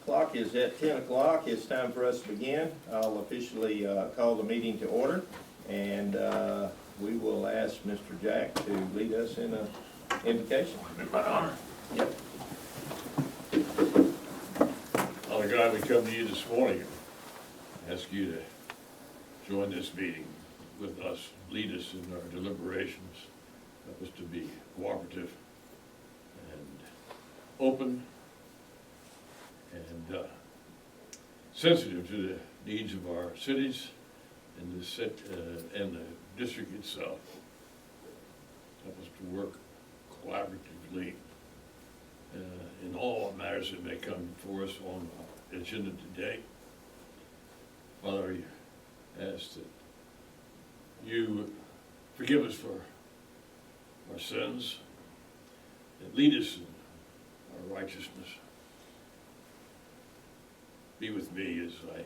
Clock is at 10 o'clock. It's time for us to begin. I'll officially call the meeting to order, and we will ask Mr. Jack to lead us in an invocation. In my honor. Yep. Father God, we come to you this morning and ask you to join this meeting with us, lead us in our deliberations, help us to be cooperative and open and sensitive to the needs of our cities and the district itself. Help us to work collaboratively in all matters that may come before us on the agenda today. Father, I ask that you forgive us for our sins and lead us in our righteousness. Be with me as I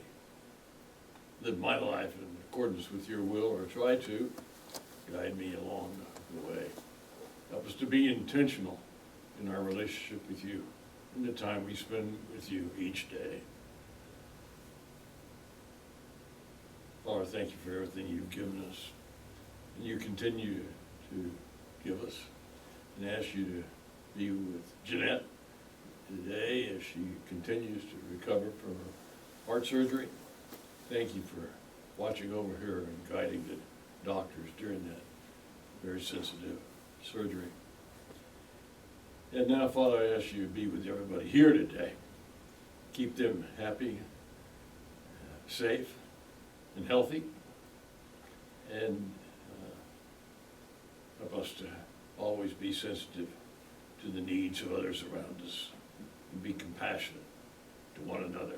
live my life in accordance with your will, or try to guide me along the way. Help us to be intentional in our relationship with you, in the time we spend with you each day. Father, thank you for everything you've given us, and you continue to give us, and ask you to be with Jeanette today as she continues to recover from her heart surgery. Thank you for watching over her and guiding the doctors during that very sensitive surgery. And now, Father, I ask you to be with everybody here today. Keep them happy, safe, and healthy, and help us to always be sensitive to the needs of others around us and be compassionate to one another.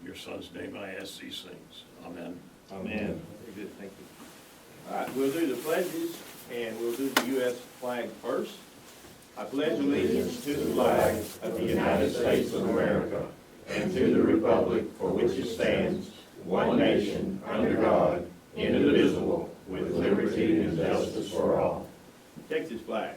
In your Son's name I ask these things. Amen. Amen. Very good, thank you. All right, we'll do the pledges, and we'll do the U.S. flag first. I pledge allegiance to the flag of the United States of America and to the republic for which it stands, one nation, under God, indivisible, with liberty and justice for all. Texas flag.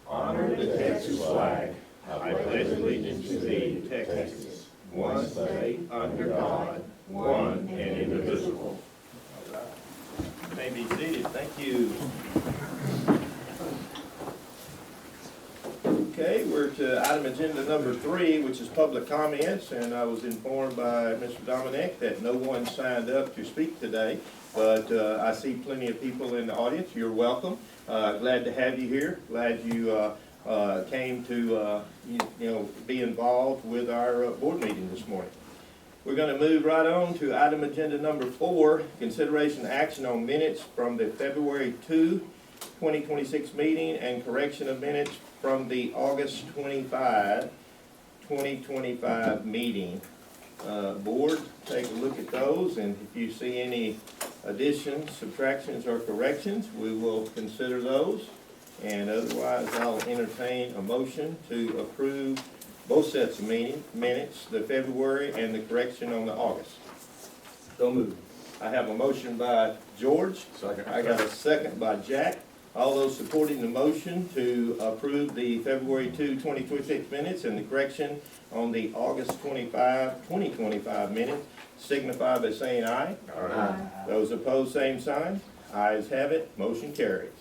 Honor the Texas flag. I pledge allegiance to thee, Texas, one state, under God, one and indivisible. All right. You may be seated. Thank you. Okay, we're to item agenda number 3, which is public comments, and I was informed by Mr. Dominic that no one signed up to speak today, but I see plenty of people in the audience. You're welcome. Glad to have you here. Glad you came to be involved with our board meeting this morning. We're going to move right on to item agenda number 4, consideration action on minutes from the February 2, 2026 meeting and correction of minutes from the August 25, 2025 meeting. Board, take a look at those, and if you see any additions, subtractions, or corrections, we will consider those. And otherwise, I'll entertain a motion to approve both sets of minutes, the February and the correction on the August. So moved. I have a motion by George. Second. I got a second by Jack. All those supporting the motion to approve the February 2, 2026 minutes and the correction on the August 25, 2025 minutes signify by saying aye. Aye. Those opposed, same sign. Ayes have it. Motion carries.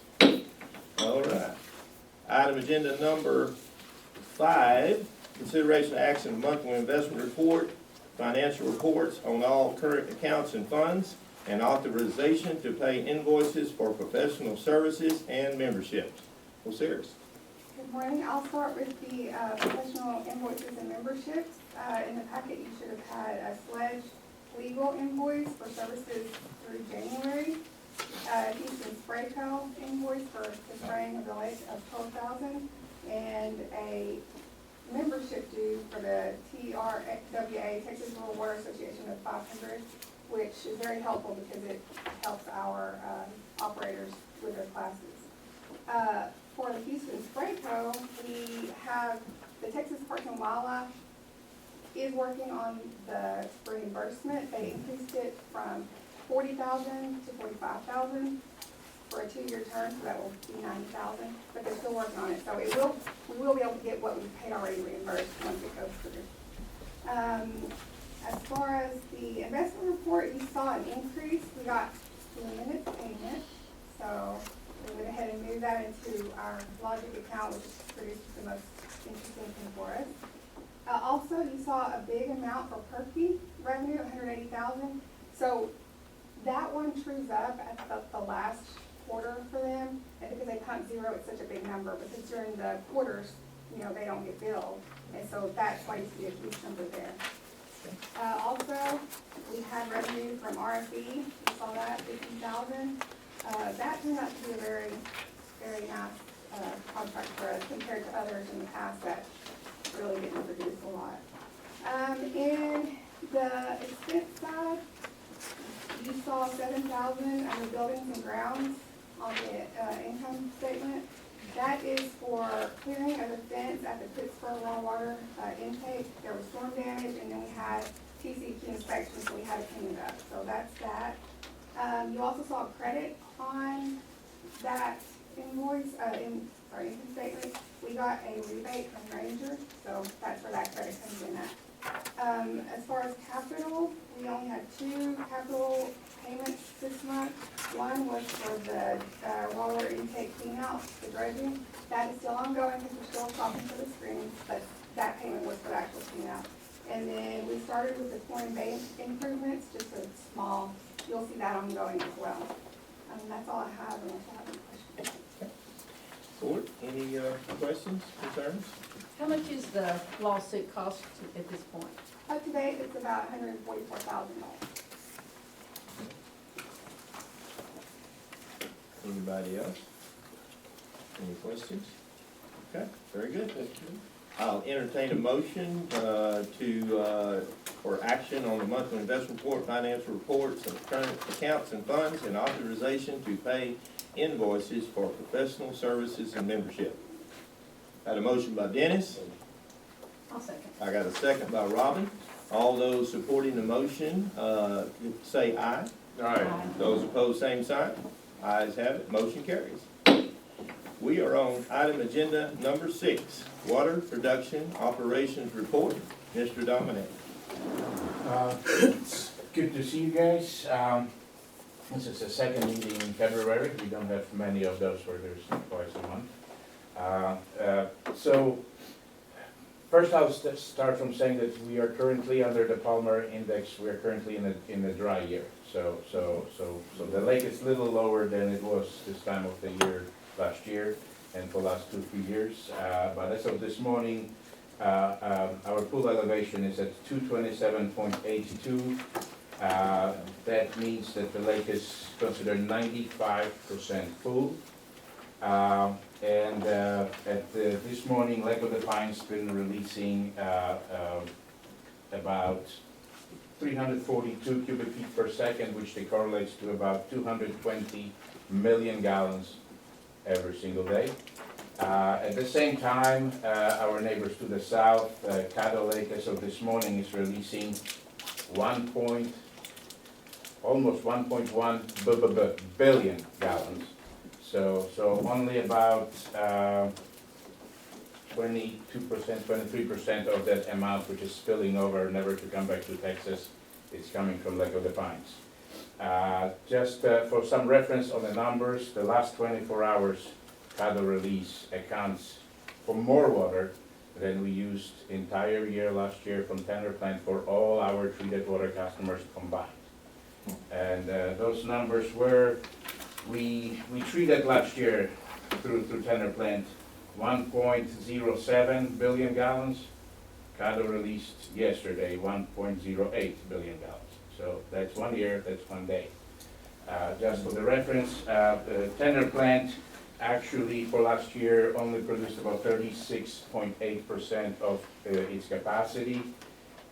All right. Item agenda number 5, consideration of action monthly investment report, financial reports on all current accounts and funds, and authorization to pay invoices for professional services and memberships. Osiris. Good morning. I'll start with the professional invoices and memberships. In the packet, you should have had a Sledge legal invoice for services through January, Houston Spray Co. invoice for the spraying of the lake of $12,000, and a membership due for the TRWA, Texas Rural Water Association, of $500, which is very helpful because it helps our operators with their classes. For the Houston Spray Co., we have the Texas Parks and Wildlife is working on the reimbursement. They increased it from $40,000 to $45,000 for a 2-year term, so that will be $90,000. But they're still working on it, so we will be able to get what we've paid already reimbursed once it goes through. As far as the investment report, you saw an increase. We got the minutes payment, so we went ahead and moved that into our logic account, which produces the most interest income for us. Also, you saw a big amount for Perky revenue, $180,000. So that one trues up at the last quarter for them, and because they pump zero, it's such a big number, because during the quarters, you know, they don't get billed, and so that's why you see a huge number there. Also, we had revenue from RFE, you saw that, $50,000. That turned out to be a very, very nice contract for us compared to others in the past that really didn't produce a lot. In the expense side, you saw $7,000 under buildings and grounds on the income statement. That is for clearing of the fence at the Pittsburgh raw water intake. There was storm damage, and then we had TCQ inspections, so we had to clean it up. So that's that. You also saw a credit on that invoice, income statement. We got a rebate from Ranger, so that's where that credit comes in at. As far as capital, we only had 2 capital payments this month. One was for the raw water intake cleanout, the dredging. That is still ongoing because we're still shopping for the screens, but that payment was for the actual cleanout. And then we started with the Corn Bay improvements, just a small, you'll see that ongoing as well. That's all I have, unless you have any questions. Board, any questions, concerns? How much is the lawsuit cost at this point? Up to date, it's about $144,000. Anybody else? Any questions? Okay, very good. I'll entertain a motion for action on the monthly investment report, financial reports of current accounts and funds, and authorization to pay invoices for professional services and membership. Got a motion by Dennis. I'll second. I got a second by Robin. All those supporting the motion, say aye. Aye. Those opposed, same sign. Ayes have it, motion carries. We are on item agenda number 6, water production operations report. Mr. Dominic. It's good to see you guys. This is the second meeting in February. We don't have many of those where there's twice a month. So first I'll start from saying that we are currently under the Palmer Index. We are currently in a dry year. So the lake is a little lower than it was this time of the year last year and for the last 2-3 years. But as of this morning, our pool elevation is at 227.82. That means that the lake is considered 95% full. This morning, Lake of the Pines been releasing about 342 cubic feet per second, which correlates to about 220 million gallons every single day. At the same time, our neighbors to the south, Caddo Lake, as of this morning, is releasing almost 1.1 billion gallons. So only about 22%, 23% of that amount, which is spilling over, never to come back to Texas, is coming from Lake of the Pines. Just for some reference on the numbers, the last 24 hours, Caddo release accounts for more water than we used entire year last year from Tanner Plant for all our treated water customers combined. And those numbers were, we treated last year through Tanner Plant 1.07 billion gallons. Caddo released yesterday 1.08 billion gallons. So that's 1 year, that's 1 day. Just for the reference, Tanner Plant actually for last year only produced about 36.8% of its capacity.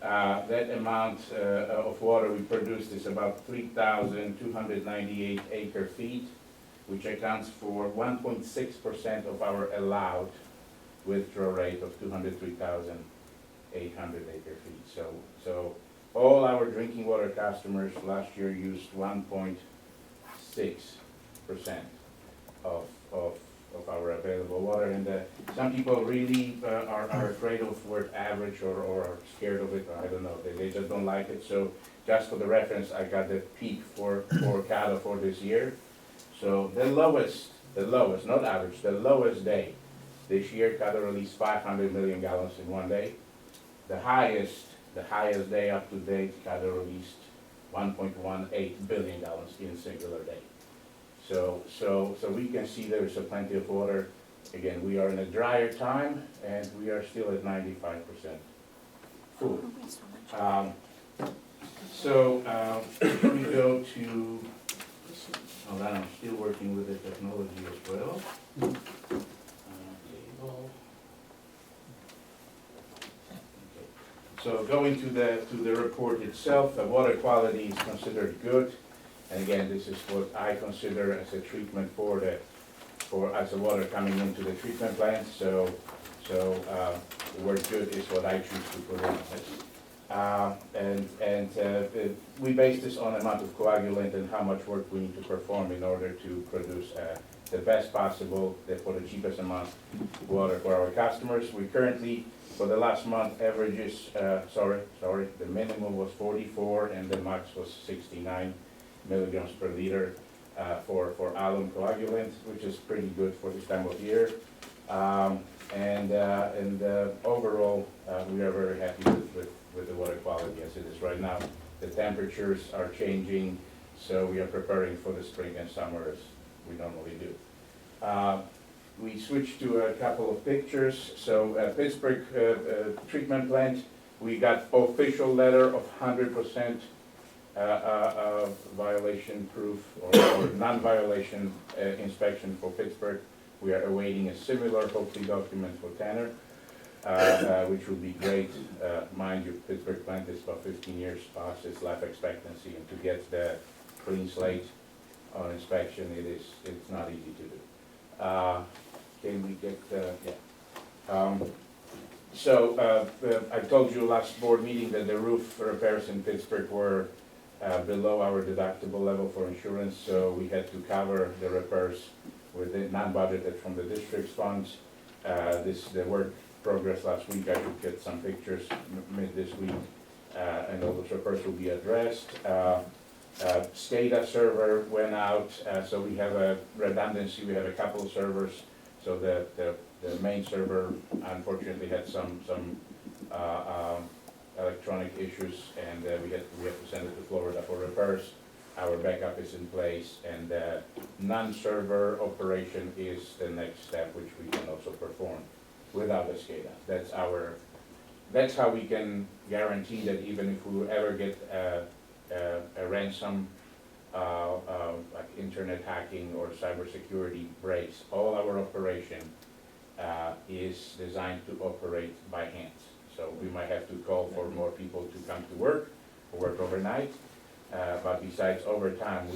That amount of water we produced is about 3,298 acre feet, which accounts for 1.6% of our allowed withdrawal rate of 203,800 acre feet. So all our drinking water customers last year used 1.6% of of our available water. And some people really are afraid of the word average or are scared of it, or I don't know, they just don't like it. So just for the reference, I got the peak for Caddo for this year. So the lowest, not average, the lowest day this year, Caddo released 500 million gallons in one day. The highest day up to date, Caddo released 1.18 billion gallons in a singular day. So we can see there is plenty of water. Again, we are in a drier time, and we are still at 95% full. If we go to, hold on, I'm still working with the technology as well. Table. So going to the report itself, the water quality is considered good. And again, this is what I consider as a treatment as the water coming into the treatment plant. So the word good is what I choose to put in it. We base this on the amount of coagulant and how much work we need to perform in order to produce the best possible, for the cheapest amount of water for our customers. We currently, for the last month, averages, the minimum was 44 and the max was 69 milligrams per liter for alum coagulant, which is pretty good for this time of year. Overall, we are very happy with the water quality as it is right now. The temperatures are changing, so we are preparing for the spring and summer as we normally do. We switched to a couple of pictures. So Pittsburgh treatment plant, we got official letter of 100% violation proof or non-violation inspection for Pittsburgh. We are awaiting a similar, hopefully, document for Tanner, which would be great. Mind you, Pittsburgh plant is about 15 years past its life expectancy, and to get the clean slate on inspection, it's not easy to do. Can we get, I told you last board meeting that the roof repairs in Pittsburgh were below our deductible level for insurance, so we had to cover the repairs with the non-budgeted from the district's funds. The work progress last week, I should get some pictures mid this week, and all those repairs will be addressed. SCADA server went out, so we have a redundancy. We have a couple of servers. So the main server unfortunately had some electronic issues, and we have to send it to Florida for repairs. Our backup is in place, and non-server operation is the next step, which we can also perform without the SCADA. That's how we can guarantee that even if we ever get a ransom, like internet hacking or cybersecurity breaks, all our operation is designed to operate by hand. So we might have to call for more people to come to work or work overnight, but besides overtime,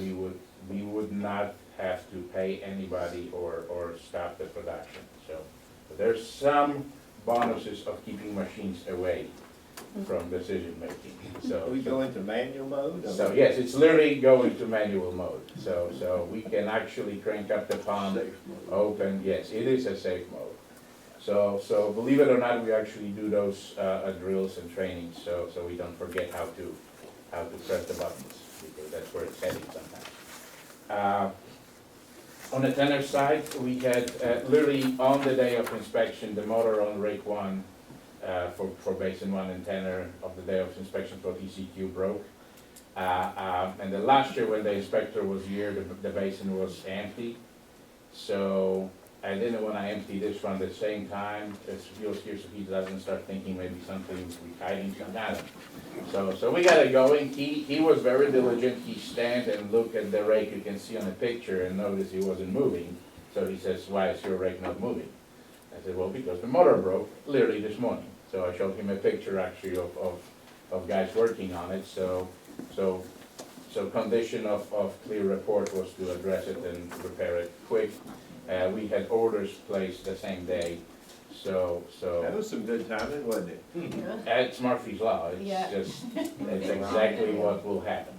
we would not have to pay anybody or stop the production. So there's some bonuses of keeping machines away from decision making. So We go into manual mode? so yes, it's literally going to manual mode. So we can actually crank up the pump, open. Yes, it is a safe mode. So believe it or not, we actually do those drills and trainings, so we don't forget how to press the buttons, because that's where it's heading sometimes. On the Tanner side, we had literally on the day of inspection, the motor on rake 1 for basin 1 and Tanner of the day of inspection for TCQ broke. And the last year when the inspector was here, the basin was empty. So I didn't want to empty this one at the same time as he was here, so he doesn't start thinking maybe something's hiding some data. So we got it going. He was very diligent. He stand and look at the rake you can see on the picture and notice he wasn't moving. So he says, "Why is your rake not moving?" I said, "Well, because the motor broke literally this morning." So I showed him a picture actually of guys working on it. So condition of clear report was to address it and repair it quick. We had orders placed the same day, so. That was some good timing, wasn't it? It's Murphy's Law, Yeah. it's exactly what will happen.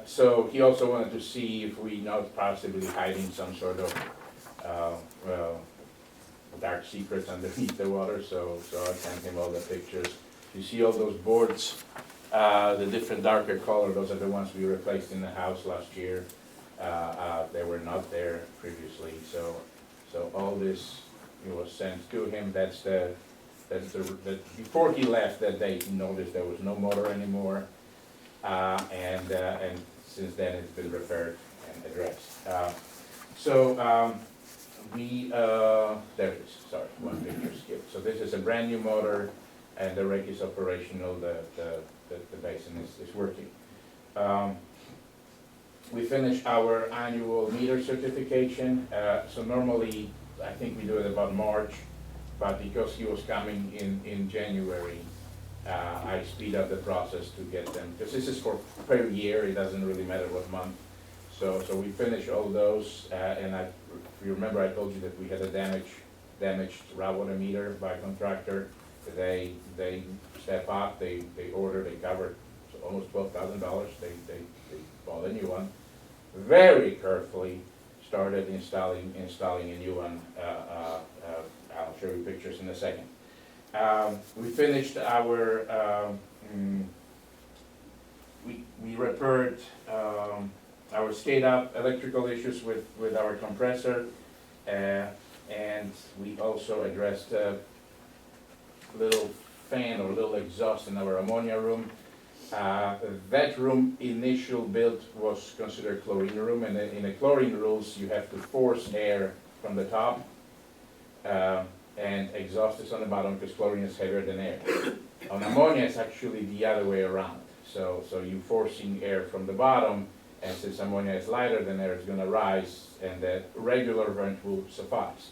So he also wanted to see if we not possibly hiding some sort of well, dark secrets underneath the water, so I sent him all the pictures. You see all those boards, the different darker color, those are the ones we replaced in the house last year. They were not there previously, so all this, it was sent to him. That's the, before he left that day, he noticed there was no motor anymore. And since then it's been repaired and addressed. There it is, sorry, one picture skipped. So this is a brand new motor and the rig is operational, the basin is working. We finished our annual meter certification. So normally, I think we do it about March, but because he was coming in January, I speed up the process to get them, because this is for per year, it doesn't really matter what month. So we finished all those, and if you remember, I told you that we had a damaged raw water meter by contractor. They step up, they order, they covered almost $12,000. They bought a new one. Very carefully started installing a new one. I'll show you pictures in a second. We finished our, we repaired our skate up electrical issues with our compressor, and we also addressed a little fan or little exhaust in our ammonia room. That room initial build was considered chlorine room, and in the chlorine rules you have to force air from the top. And exhaust is on the bottom because chlorine is heavier than air. On ammonia, it's actually the other way around. So you're forcing air from the bottom, and since ammonia is lighter than air, it's going to rise, and the regular vent will suffice.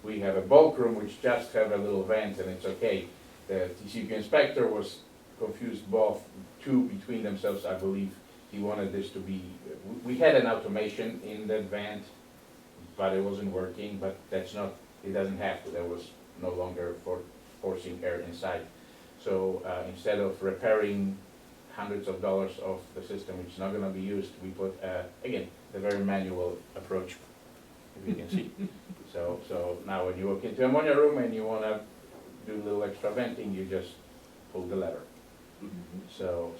We have a bulk room which just have a little vent, and it's okay. The TCP inspector was confused both two between themselves. I believe he wanted this to be. We had an automation in that vent, but it wasn't working. But that's not. It doesn't have to. There was no longer forcing air inside. So instead of repairing hundreds of dollars of the system, which is not going to be used, we put, again, the very manual approach, if you can see. So now when you walk into ammonia room and you want to do a little extra venting, you just pull the lever. So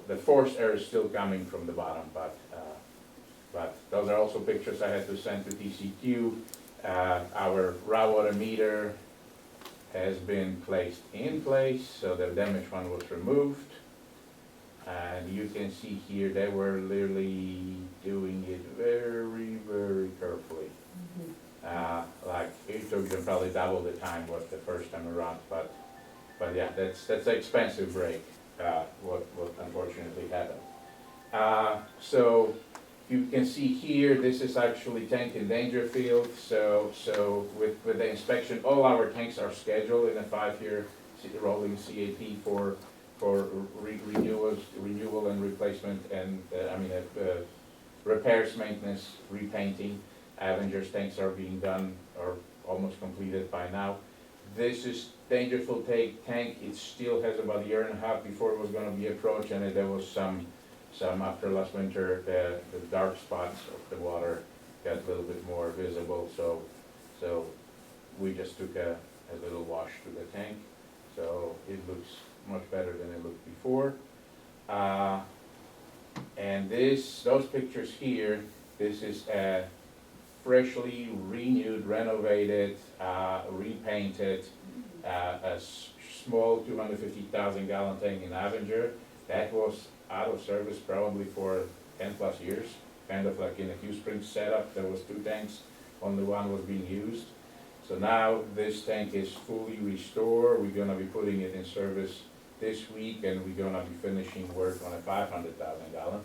the forced air is still coming from the bottom, but those are also pictures I had to send to TCQ. Our raw water meter has been placed in place, so the damaged one was removed. And you can see here, they were literally doing it very, very carefully. Like it took them probably double the time was the first time around, but yeah, that's an expensive break, what unfortunately happened. So you can see here, this is actually tank in danger field. So with the inspection, all our tanks are scheduled in a 5-year rolling CAP for renewal and replacement, and repairs, maintenance, repainting. Avenger's tanks are being done or almost completed by now. This is Dangerfield tank. It still has about a 1.5 years before it was going to be approached, and there was some after last winter, the dark spots of the water got a little bit more visible. So we just took a little wash to the tank. So it looks much better than it looked before. And those pictures here, this is a freshly renewed, renovated, repainted, a small 250,000 gallon tank in Avenger. That was out of service probably for 10+ years, kind of like in a Q Springs setup. There was 2 tanks, only one was being used. So now this tank is fully restored. We're gonna be putting it in service this week, and we're gonna be finishing work on a 500,000 gallon.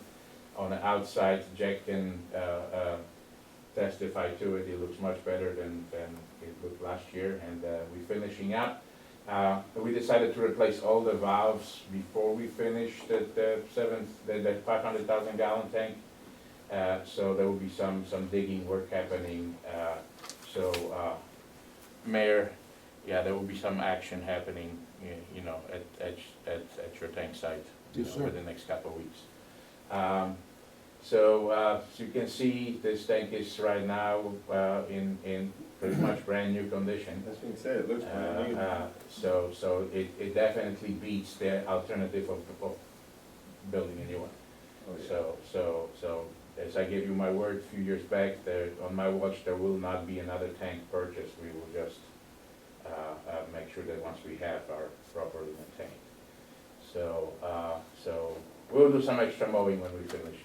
On the outside, Jack can testify to it. It looks much better than it looked last year, and we're finishing up. We decided to replace all the valves before we finished the 500,000 gallon tank. So there will be some digging work happening. Mayor, yeah, there will be some action happening, at your tank site Yes, sir. over the next couple of weeks. So, as you can see, this tank is right now, in pretty much brand new condition. That's being said, it looks brand new. So it definitely beats the alternative of building a new one. Oh, yeah. So, as I gave you my word a few years back, on my watch, there will not be another tank purchased. We will just, make sure that once we have are properly maintained. So, we'll do some extra mowing when we finish.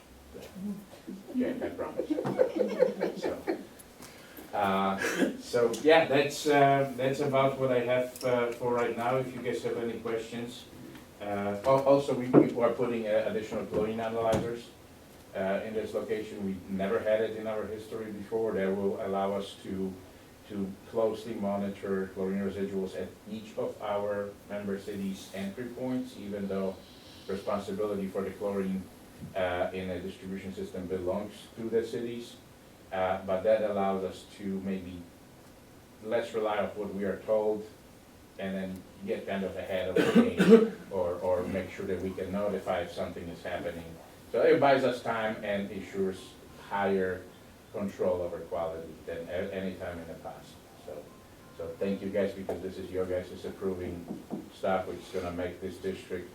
Okay, I promise. So, yeah, that's about what I have, for right now. If you guys have any questions. Also, we are putting additional chlorine analyzers in this location. We've never had it in our history before. That will allow us to closely monitor chlorine residuals at each of our member cities' entry points, even though responsibility for the chlorine in a distribution system belongs to the cities. But that allows us to maybe less rely on what we are told and then get kind of ahead of the game, or make sure that we can notify if something is happening. So it buys us time and ensures higher control over quality than any time in the past. So thank you guys, because this is your guys' approving stuff, which is gonna make this district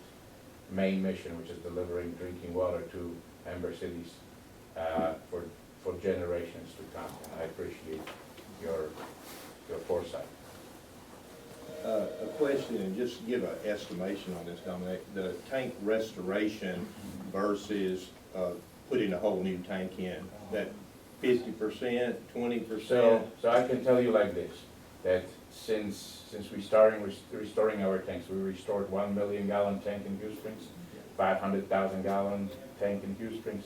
main mission, which is delivering drinking water to member cities, for generations to come. And I appreciate your foresight. A question, and just give an estimation on this, Dominic, the tank restoration versus, putting a whole new tank in, that 50%, 20%? So I can tell you like this, that since we started restoring our tanks, we restored 1 million gallon tank in Hughes Springs, 500,000 gallon tank in Hughes Springs,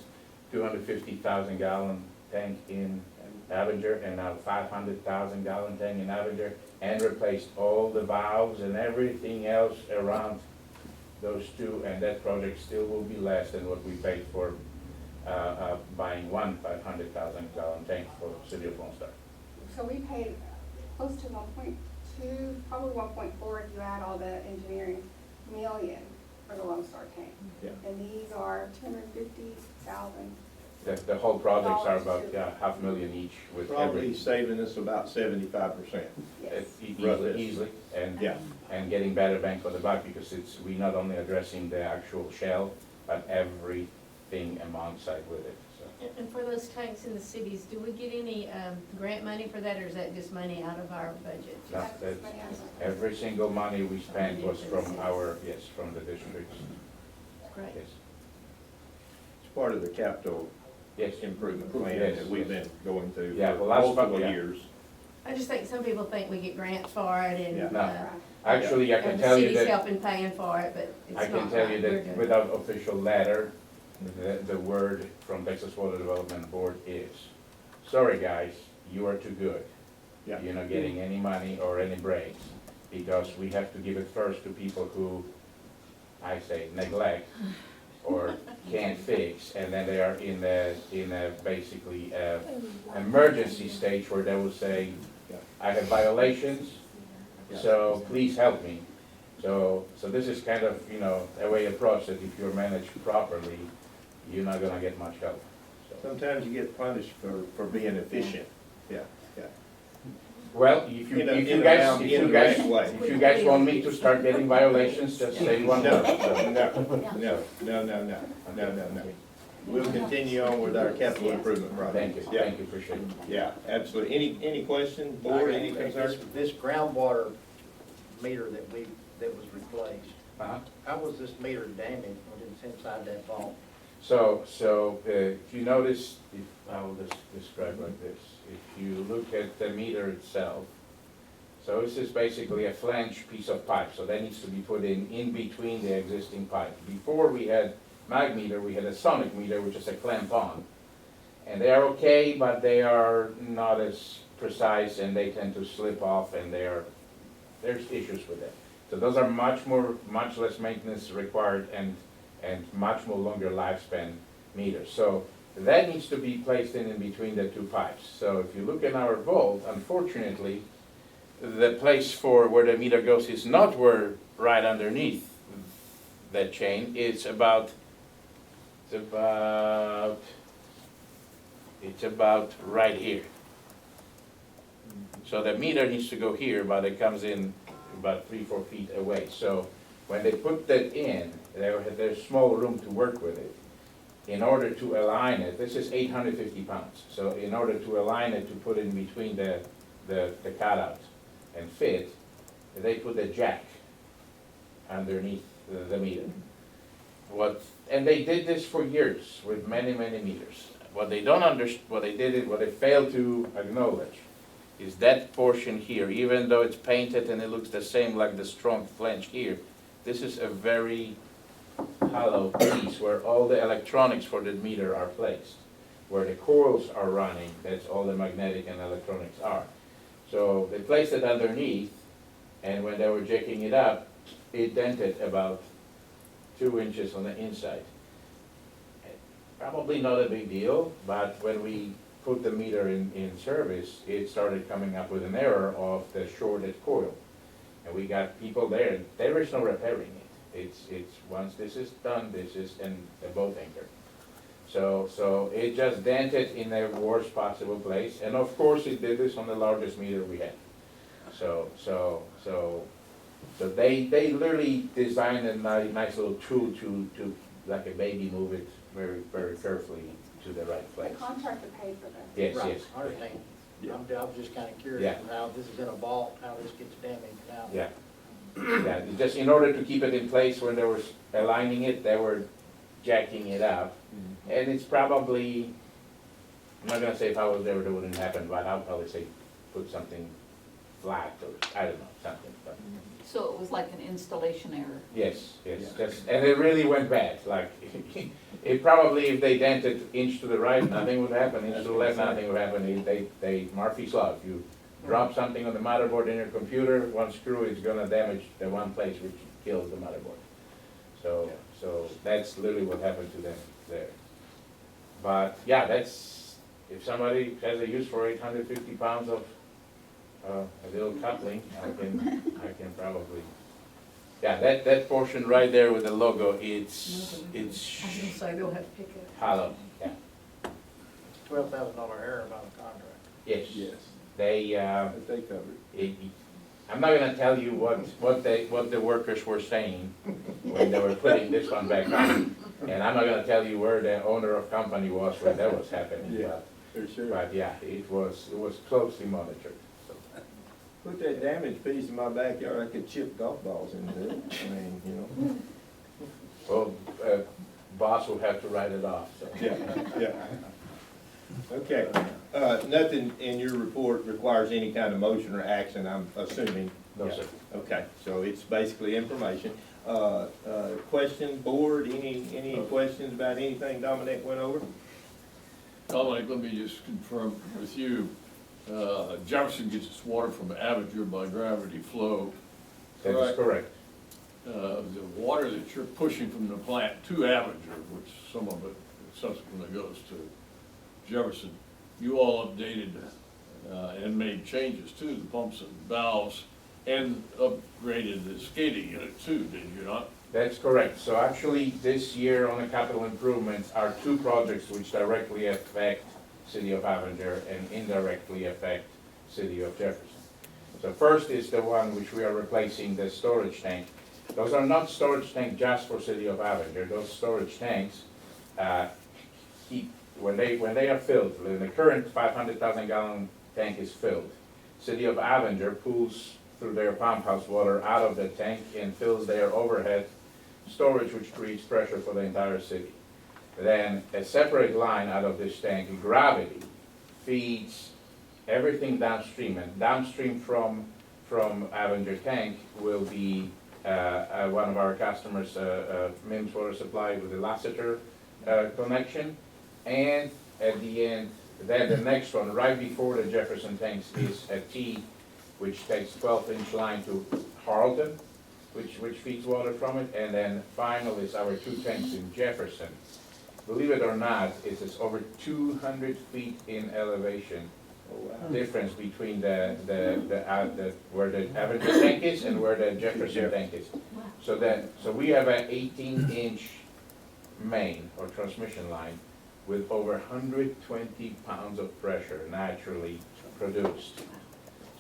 250,000 gallon tank in Avenger, and now 500,000 gallon tank in Avenger, and replaced all the valves and everything else around those two, and that project still will be less than what we paid for buying one 500,000 gallon tank for City of Lone Star. So we paid close to 1.2, probably 1.4 if you add all the engineering million for the Lone Star tank. Yeah. And these are 250,000. The whole projects are about, $500,000 each with Probably every, saving us about 75%. Yes. easily, and, Yeah. and getting better bang for the buck, because we're not only addressing the actual shell, but everything alongside with it, so. And for those tanks in the cities, do we get any grant money for that, or is that just money out of our budget? No, That's that's, money out of our- every single money we spent was from from the districts, Great. yes. It's part of the capital Yes, improvement plan Yes, that we've yes. been going through Yeah, for well, that's multiple yeah. years. I just think some people think we get grants for it, and, Yeah. No. Right. Actually, I can and the tell you city's that, helping paying for it, but it's not I can tell you right. We're that doing it. without official letter, the word from Texas Water Development Board is, sorry guys, you are too good. Yeah. You're not getting any money or any breaks, because we have to give it first to people who, I say, neglect or can't fix, and then they are in a basically emergency stage where they will say, Yeah. I have violations, Yeah. so please help me. So this is kind of, a way approach that if you're managed properly, you're not gonna get much help. So, Sometimes you get punished for being efficient. Yeah, yeah. well, if you In a- if in you a guys, round- if in you a guys, right way. if you guys want me to start getting violations, just say one No, word. no. We'll continue on with our capital improvement project. Thank you, Yeah, thank you, appreciate it. yeah, absolutely. Any questions, board, any concerns? This groundwater meter that was replaced, Uh-huh. how was this meter damaged when it's inside that vault? So, if you notice, I will just describe like this. If you look at the meter itself, so this is basically a flange piece of pipe, so that needs to be put in between the existing pipe. Before we had mag meter, we had a sonic meter, which is a clamp on. And they are okay, but they are not as precise, and they tend to slip off, and there's issues with it. So those are much less maintenance required, and much more longer lifespan meters. So that needs to be placed in between the two pipes. So if you look in our vault, unfortunately, the place for where the meter goes is not right underneath that chain. It's about it's about right here. So the meter needs to go here, but it comes in about 3-4 feet away. So when they put that in, there's small room to work with it. In order to align it, this is 850 pounds. So in order to align it, to put in between the cutout and fit, they put a jack underneath the meter. And they did this for years with many, many meters. What they fail to acknowledge is that portion here, even though it's painted and it looks the same like the strong flange here, this is a very hollow piece where all the electronics for the meter are placed. Where the coils are running, that's all the magnetic and electronics are. So they placed it underneath, and when they were jacking it up, it dented about 2 inches on the inside. Probably not a big deal, but when we put the meter in service, it started coming up with an error of the shorted coil. And we got people there, there is no repairing it. It's once this is done, this is in the boat anchor. So it just dented in the worst possible place, and of course it did this on the largest meter we had. So they literally designed a nice little tool to like a baby move it very, very carefully to the right The place. contractor paid for that. Yes, Right, yes. I understand. Yeah. I was just kinda curious Yeah. how this is in a vault, how this gets damaged, how. Yeah. Yeah, just in order to keep it in place when they were aligning it, they were jacking it up. And it's probably, I'm not gonna say if I was there it wouldn't happen, but I'll probably say put something flat or, I don't know, something, but. So it was like an installation error. Yes, just, and it really went bad, like, it probably, if they dented inch to the right, nothing would happen, inch to the left, nothing would happen. They Murphy's Law, if you drop something on the motherboard in your computer, one screw is gonna damage the one place which kills the motherboard. So that's literally what happened to them there. But, yeah, that's, if somebody has a use for 850 pounds of a little coupling, I can probably, yeah, that portion right there with the logo, it's I was gonna say, they'll have to pick it. hollow, yeah. $12,000 error by the contract. Yes. Yes, They, that they covered. I'm not gonna tell you what the workers were saying when they were putting this one back on. And I'm not gonna tell you where the owner of company was when that was happening, Yeah. For sure. but yeah, it was closely monitored, so. Put that damaged piece in my backyard, I could chip golf balls into it. I mean, you know. Well, boss will have to write it off, so. Yeah, yeah. Okay, nothing in your report requires any kind of motion or action, I'm assuming? No, sir. Okay, so it's basically information. Question, board, any questions about anything Dominic went over? Dominic, let me just confirm with you, Jefferson gets its water from Avenger by gravity flow. That is correct. The water that you're pushing from the plant to Avenger, which some of it subsequently goes to Jefferson, you all updated and made changes to the pumps and valves and upgraded the skating unit too, did you not? That's correct. So actually, this year on the capital improvements are 2 projects which directly affect City of Avenger and indirectly affect City of Jefferson. So first is the one which we are replacing, the storage tank. Those are not storage tanks just for City of Avenger. Those storage tanks when they are filled, when the current 500,000 gallon tank is filled, City of Avenger pulls through their pump house water out of the tank and fills their overhead storage, which creates pressure for the entire city. Then a separate line out of this tank, gravity, feeds everything downstream, and downstream from Avenger tank will be one of our customers, Mims Water Supply with the Lassiter connection, and at the end, then the next one, right before the Jefferson tanks, is a T, which takes 12-inch line to Harlton, which feeds water from it, and then final is our 2 tanks in Jefferson. Believe it or not, it's over 200 feet in elevation difference between where the Avenger tank is and where the Jefferson tank is. So we have an 18-inch main or transmission line with over 120 pounds of pressure naturally produced.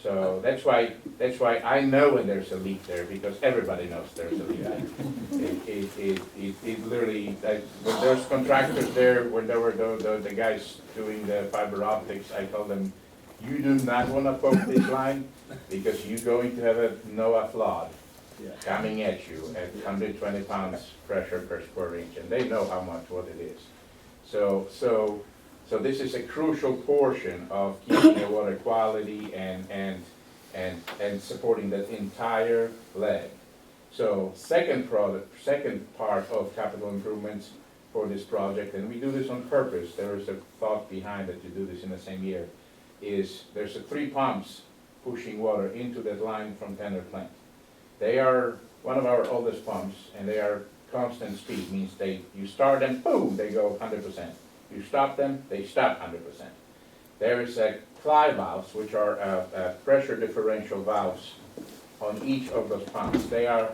So that's why I know when there's a leak there, because everybody knows there's a leak there. It literally, when there's contractors there, when there were the guys doing the fiber optics, I told them, you do not want to poke this line, because you're going to have a Noah flood coming at you at 120 pounds pressure per square inch, and they know what it is. So this is a crucial portion of keeping the water quality and supporting that entire leg. So second part of capital improvements for this project, and we do this on purpose, there is a thought behind it to do this in the same year, is there's 3 pumps pushing water into that line from Tenor Plant. They are one of our oldest pumps, and they are constant speed, means you start them, boom, they go 100%. You stop them, they stop 100%. There is a Clyde valves, which are pressure differential valves on each of those pumps. They are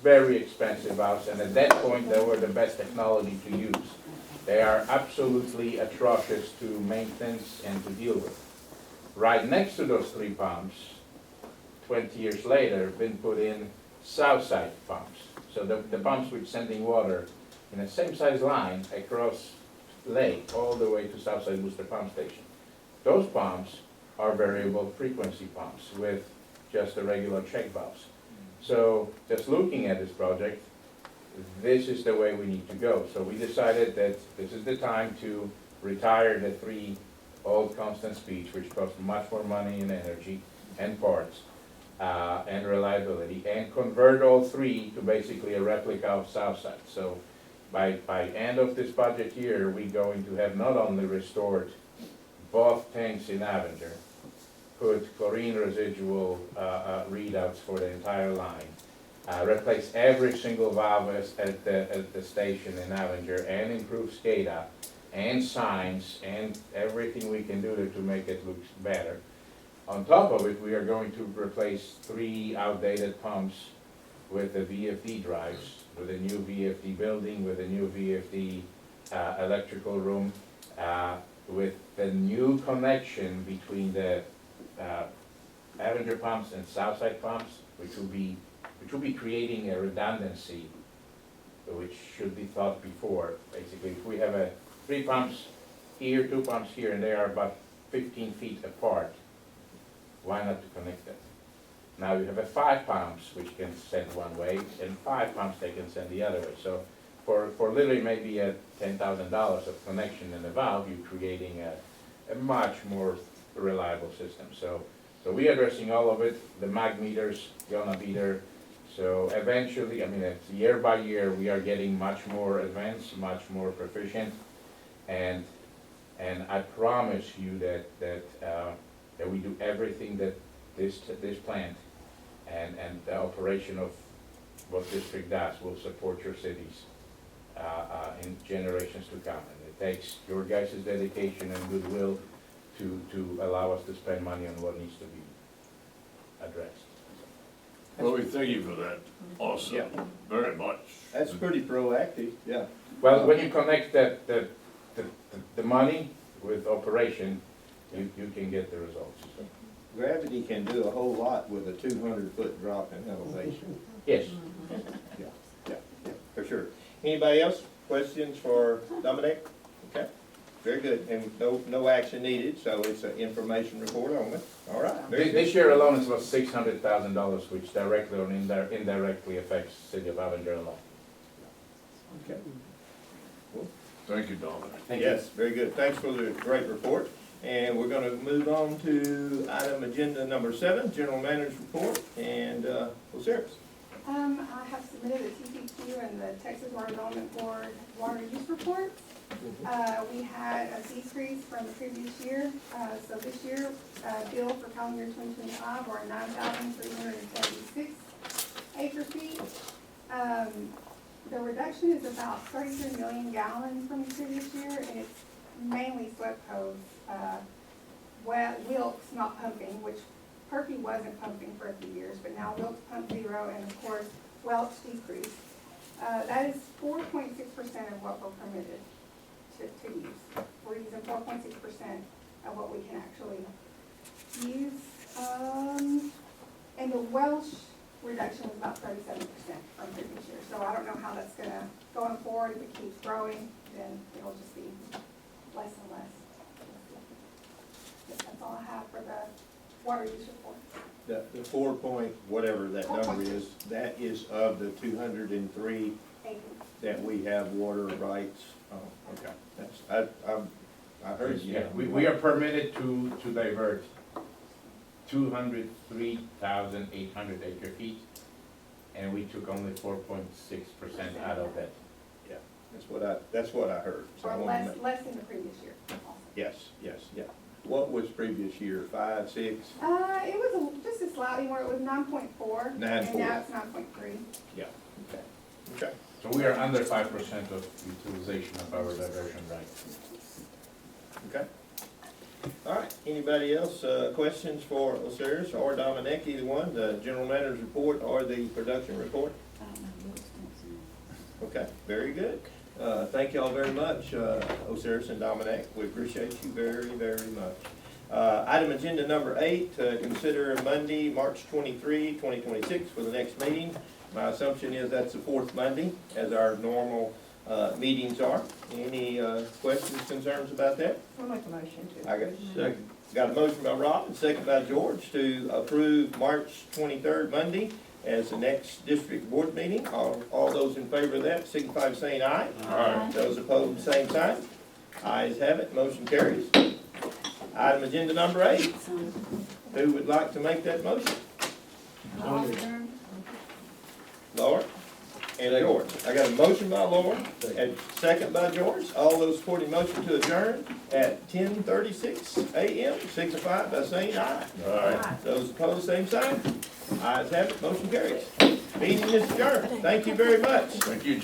very expensive valves, and at that point, they were the best technology to use. They are absolutely atrocious to maintenance and to deal with. Right next to those 3 pumps, 20 years later, been put in Southside pumps. So the pumps which sending water in the same size line across lake all the way to Southside Worcester Pump Station. Those pumps are variable frequency pumps with just the regular check valves. So just looking at this project, this is the way we need to go. So we decided that this is the time to retire the 3 old constant speeds, which cost much more money and energy and parts and reliability, and convert all 3 to basically a replica of Southside. So by end of this budget year, we're going to have not only restored both tanks in Avenger, put chlorine residual readouts for the entire line, replace every single valve at the station in Avenger, and improve SCADA and signs and everything we can do to make it look better. On top of it, we are going to replace 3 outdated pumps with the VFD drives, with a new VFD building, with a new VFD electrical room, with the new connection between the Avenger pumps and Southside pumps, which will be creating a redundancy, which should be thought before. Basically, if we have 3 pumps here, 2 pumps here, and they are about 15 feet apart, why not to connect them? Now you have 5 pumps which can send one way, and 5 pumps they can send the other way. So for literally maybe $10,000 of connection in the valve, you're creating a much more reliable system. So we're addressing all of it. The mag meters gonna be there. So eventually, I mean, it's year by year, we are getting much more advanced, much more proficient, and I promise you that we do everything that this plant and the operation of what district does will support your cities in generations to come. And it takes your guys' dedication and goodwill to allow us to spend money on what needs to be addressed. Well, we thank you for that also, Yeah. very much. That's pretty proactive, yeah. Well, when you connect the money with operation, you can get the results. Gravity can do a whole lot with a 200-foot drop in elevation. Yes. Yeah, for sure. Anybody else? Questions for Dominic? Okay, very good. And no action needed, so it's an information report only. All right, very good. This year alone, it's about $600,000, which directly or indirectly affects the city of Avenger alone. Okay. Thank you, Dominic. Yes, very good. Thanks for the great report. And we're gonna move on to item agenda number 7, General Manager's Report, and Osiris. I have submitted the TCQ and the Texas Water Development Board water use reports. We had a decrease from the previous year, so this year, bill for calendar year 2025 are 9,376 acre feet. The reduction is about 33 million gallons from the previous year, and it's mainly slip hose. Wilkes not pumping, which Perky wasn't pumping for a few years, but now Wilkes pump 0, and of course, Welch decreased. That is 4.6% of what we're permitted to use. We're using 4.6% of what we can actually use. And the Welsh reduction was about 37% from previous year. So I don't know how that's gonna, going forward, if it keeps growing, then it'll just be less and less. But that's all I have for the water use report. The 4 point, whatever that number is, that is of the 203 Acres. that we have water rights. Oh, okay. That's, I heard you. Yeah, we are permitted to divert 203,800 acre feet, and we took only 4.6% out of that. Yeah, that's what I heard. So I Or wanna less than the previous year also. Yes, yeah. What was previous year, 5, 6? It was just a slightly more, it was 9.4. 9.4. And now it's 9.3. Yeah, okay. So we are under 5% of utilization of our diversion right. Okay. All right, anybody else, questions for Osiris or Dominic, either one, the general manager's report or the production report? Okay, very good. Thank y'all very much, Osiris and Dominic. We appreciate you very, very much. Item agenda number 8, consider Monday, March 23, 2026 for the next meeting. My assumption is that's the fourth Monday, as our normal meetings are. Any questions, concerns about that? I'll make a motion to. I got a motion by Rob and second by George to approve March 23rd, Monday, as the next district board meeting. All those in favor of that, signify by saying aye. Aye. Those opposed, same sign. Ayes have it, motion carries. Item agenda number 8. Who would like to make that motion? Laura and George. I got a motion by Laura and second by George. All those supporting motion to adjourn at 10:36 a.m. signify by saying aye. Aye. Those opposed, same sign. Ayes have it, motion carries. Meeting is adjourned. Thank you very much. Thank you, Jim.